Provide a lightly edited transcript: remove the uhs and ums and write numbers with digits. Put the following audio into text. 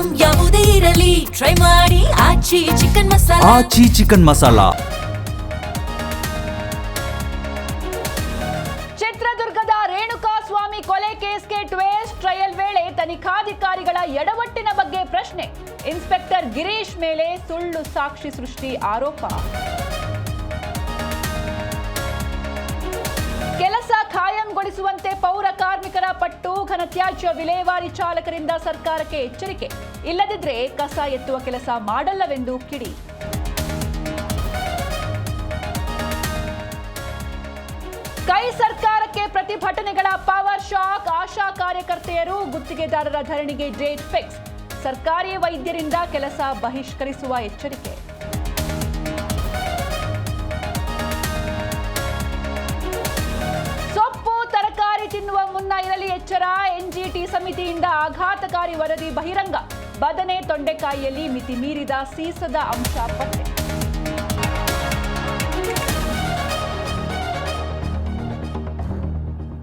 Item ಯಾವುದೇ ಇರಲಿ try ಮಾಡಿ ಆಚಿ ಚಿಕನ್ ಮಸಾಲಾ. ಆಚಿ ಚಿಕನ್ ಮಸಾಲಾ. ಚಿತ್ರದುರ್ಗದ ರೇಣುಕಾಸ್ವಾಮಿ ಕೊಲೆ ಕೇಸ್ಗೆ ಟ್ವಿಸ್ಟ್. ಟ್ರಯಲ್ ವೇಳೆ ತನಿಖಾಧಿಕಾರಿಗಳ ಎಡವಟ್ಟಿನ ಬಗ್ಗೆ ಪ್ರಶ್ನೆ. ಇನ್ಸ್ಪೆಕ್ಟರ್ ಗಿರೀಶ್ ಮೇಲೆ ಸುಳ್ಳು ಸಾಕ್ಷಿ ಸೃಷ್ಟಿ ಆರೋಪ. ಕೆಲಸ ಖಾಯಂಗೊಳಿಸುವಂತೆ ಪೌರ ಕಾರ್ಮಿಕರ ಪಟ್ಟು. ಘನತ್ಯಾಜ್ಯ ವಿಲೇವಾರಿ ಚಾಲಕರಿಂದ ಸರ್ಕಾರಕ್ಕೆ ಎಚ್ಚರಿಕೆ. ಇಲ್ಲದಿದ್ದರೆ ಕಸ ಎತ್ತುವ ಕೆಲಸ ಮಾಡಲ್ಲವೆಂದು ಕಿಡಿ. ಕೈ ಸರ್ಕಾರಕ್ಕೆ ಪ್ರತಿಭಟನೆಗಳ ಪವರ್ ಶಾಕ್. ಆಶಾ ಕಾರ್ಯಕರ್ತೆಯರು ಗುತ್ತಿಗೆದಾರರ ಧರಣಿಗೆ ಡೇಟ್ ಫಿಕ್ಸ್. ಸರ್ಕಾರಿ ವೈದ್ಯರಿಂದ ಕೆಲಸ ಬಹಿಷ್ಕರಿಸುವ ಎಚ್ಚರಿಕೆ. ಸೊಪ್ಪು ತರಕಾರಿ ತಿನ್ನುವ ಮುನ್ನ ಇರಲಿ ಎಚ್ಚರ. ಎನ್ಜಿಟಿ ಸಮಿತಿಯಿಂದ ಆಘಾತಕಾರಿ ವರದಿ ಬಹಿರಂಗ. ಬದನೆ ತೊಂಡೆಕಾಯಿಯಲ್ಲಿ ಮಿತಿ ಮೀರಿದ ಸೀಸದ ಅಂಶ ಪತ್ತೆ.